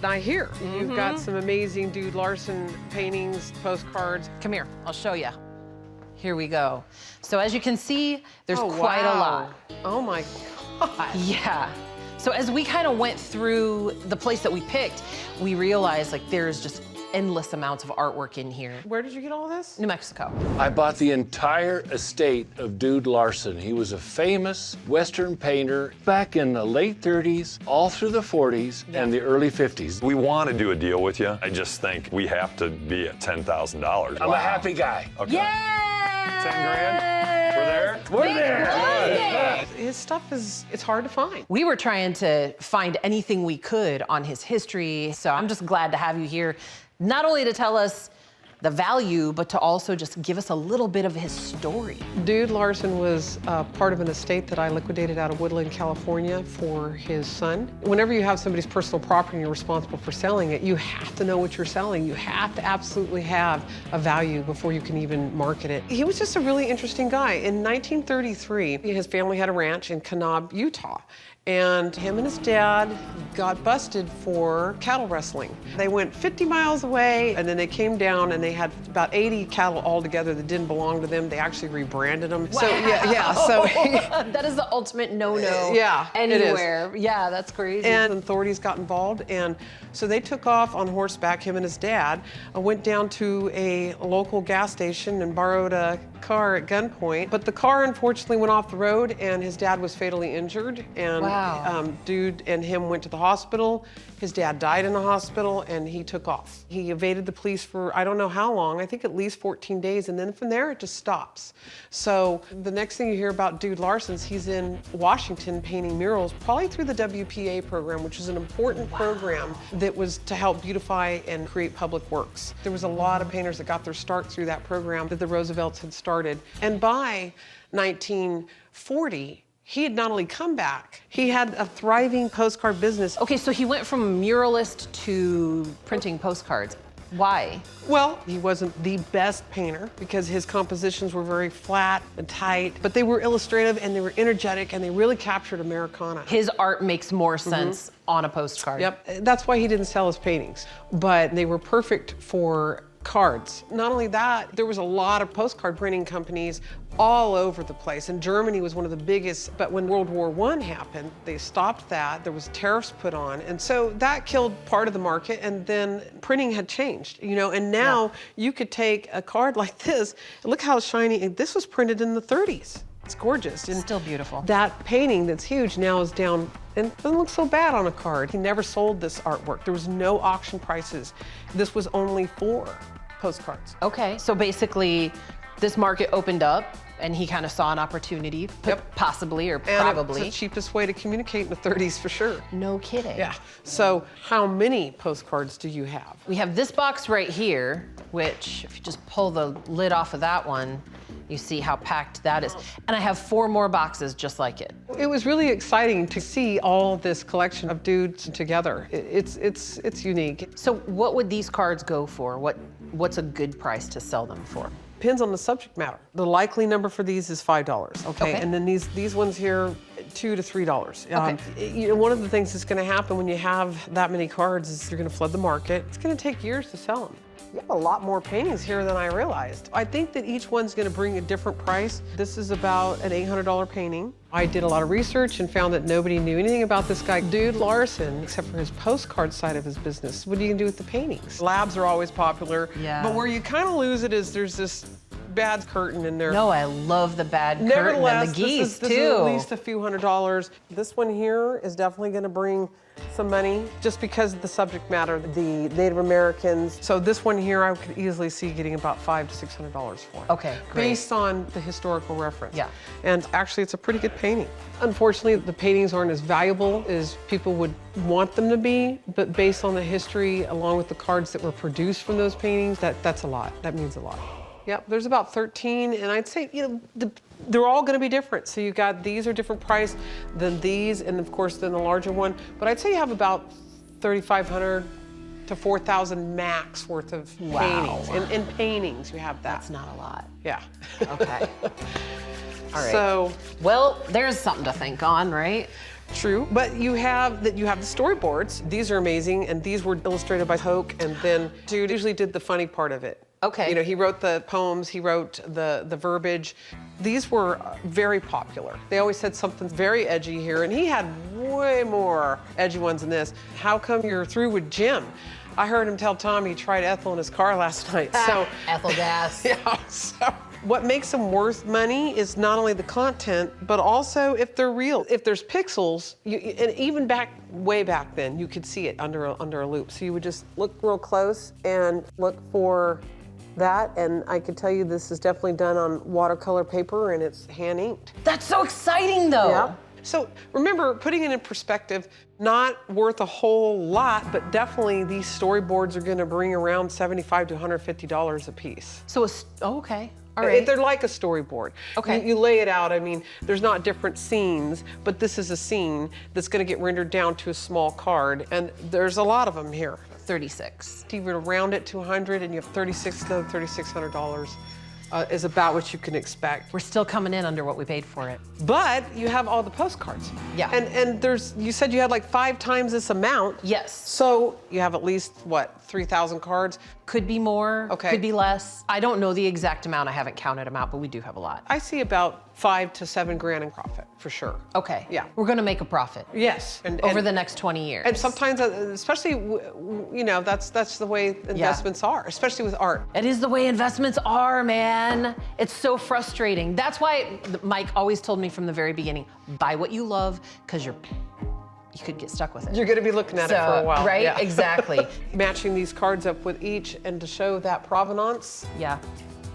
I hear you've got some amazing Dude Larsen paintings, postcards. Come here, I'll show you. Here we go. So as you can see, there's Oh, quite a lot. Oh my God. Yeah. So as we kind of went through the place that we picked, we realized like there's just endless amounts of artwork in here. Where did you get all this? New Mexico. I bought the entire estate of Dude Larsen. He was a famous Western painter back in the late 30s, all through the 40s and the early 50s. We want to do a deal with you. I just think we have to be at $10,000. I'm a happy guy. Okay. Yeah! 10 grand? We're there? We're there. His stuff it's hard to find. We were trying to find anything we could on his history, so I'm just glad to have you here, not only to tell us the value, but to also just give us a little bit of his story. Dude Larsen was part of an estate that I liquidated out of Woodland, California for his son. Whenever you have somebody's personal property and you're responsible for selling it, you have to know what you're selling. You have to absolutely have a value before you can even market it. He was just a really interesting guy. In 1933, his family had a ranch in Kanab, Utah. And him and his dad got busted for cattle wrestling. They went 50 miles away, and then they came down, and they had about 80 cattle altogether that didn't belong to them. They actually rebranded them. Wow. So yeah. So that is the ultimate no-no. Yeah, it is. Anywhere. Yeah, that's crazy. and authorities got involved, and so they took off on horseback. Him and his dad went down to a local gas station and borrowed a car at gunpoint. But the car unfortunately went off the road, and his dad was fatally injured. And Wow. Dude and him went to the hospital. His dad died in the hospital, and he took off. He evaded the police for I don't know how long, I think at least 14 days, and then from there it just stops. So the next thing you hear about Dude Larsen's, he's in Washington painting murals, probably through the WPA program, which is an important program that was to help beautify and create public works. There was a lot of painters that got their start through that program that the Roosevelts had started. And by 1940, he had not only come back, he had a thriving postcard business. Okay, so he went from muralist to printing postcards. Why? Well, he wasn't the best painter because his compositions were very flat and tight, but they were illustrative and they were energetic and they really captured Americana. His art makes more sense on a postcard. Yep, that's why he didn't sell his paintings, but they were perfect for cards. Not only that, there was a lot of postcard printing companies all over the place, and Germany was one of the biggest, but when World War I happened, they stopped that. There was tariffs put on, and so that killed part of the market, and then printing had changed, and now you could take a card like this, and look how shiny, and this was printed in the 30s. It's gorgeous. And Still beautiful. that painting that's huge now is down and doesn't look so bad on a card. He never sold this artwork. There was no auction prices. This was only for postcards. Okay, so basically this market opened up and he kind of saw an opportunity, possibly or And probably. it's the cheapest way to communicate in the 30s for sure. No kidding. Yeah. So how many postcards do you have? We have this box right here, which if you just pull the lid off of that one, you see how packed that is. And I have 4 more boxes just like it. It was really exciting to see all this collection of dudes together. It's unique. So what would these cards go for? What's a good price to sell them for? Depends on the subject matter. The likely number for these is $5, okay? Okay. And then these ones here, $2 to $3. Okay. One of the things that's gonna happen when you have that many cards is you're gonna flood the market. It's gonna take years to sell them. You have a lot more paintings here than I realized. I think that each one's gonna bring a different price. This is about an $800 painting. I did a lot of research and found that nobody knew anything about this guy, Dude Larsen, except for his postcard side of his business. What are you gonna do with the paintings? Labs are always popular, Yeah. but where you kind of lose it is there's this bad curtain in there. No, I love the bad curtain Nevertheless, and the geese this too. is at least a few $100s. This one here is definitely gonna bring some money just because of the subject matter, the Native Americans. So this one here I could easily see getting about $500 to $600 for. Okay, great. Based on the historical reference. Yeah. And actually it's a pretty good painting. Unfortunately, the paintings aren't as valuable as people would want them to be, but based on the history along with the cards that were produced from those paintings, that's a lot. That means a lot. Yep, there's about 13, and I'd say, they're all gonna be different. So you got, these are different price than these, and of course, then the larger one. But I'd say you have about 3,500 to 4,000 max worth of paintings. In paintings, you have that. That's not a lot. Yeah. Okay. All right. So, Well, there's something to think on, right? True, but you have the storyboards. These are amazing, and these were illustrated by Hoke, and then dude usually did the funny part of it. Okay. You know, he wrote the poems, he wrote the verbiage. These were very popular. They always said something very edgy here, and he had way more edgy ones than this. How come you're through with Jim? I heard him tell Tom he tried ethyl in his car last night. So ethyl gas. yeah. So what makes them worth money is not only the content, but also if they're real. If there's pixels, and even way back then, you could see it under a loop. So you would just look real close and look for that, and I could tell you this is definitely done on watercolor paper, and it's hand inked. That's so exciting, though. Yeah. So remember, putting it in perspective, not worth a whole lot, but definitely these storyboards are going to bring around $75 to $150 a piece. So, okay. All right. They're like a storyboard. Okay. You lay it out. I mean, there's not different scenes, but this is a scene that's going to get rendered down to a small card, and there's a lot of them here. 36. You would round it to 100, and you have $3,600 is about what you can expect. We're still coming in under what we paid for it. But you have all the postcards. Yeah. And you said you had like 5 times this amount. Yes. So you have at least, what, 3,000 cards? Could be more, Okay. could be less. I don't know the exact amount. I haven't counted them out, but we do have a lot. I see about 5 to 7 grand in profit, for sure. Okay. Yeah. We're gonna make a profit. Yes. Over the next 20 years. And sometimes, especially, you know, that's the way investments are, especially with art. It is the way investments are, man. It's so frustrating. That's why Mike always told me from the very beginning, buy what you love, because you could get stuck with it. You're going to be looking at it for a while. Right, Yeah. exactly. Matching these cards up with each and to show that provenance, Yeah.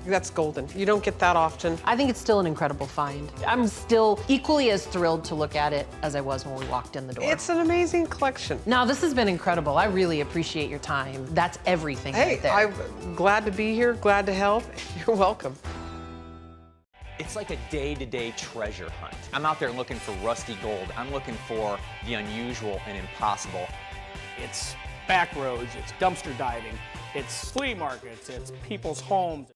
that's golden. You don't get that often. I think it's still an incredible find. I'm still equally as thrilled to look at it as I was when we walked in the door. It's an amazing collection. Now, this has been incredible. I really appreciate your time. That's everything Hey, right there. I'm glad to be here, glad to help. You're welcome. It's like a day-to-day treasure hunt. I'm out there looking for rusty gold. I'm looking for the unusual and impossible. It's back roads, it's dumpster diving, it's flea markets, it's people's homes.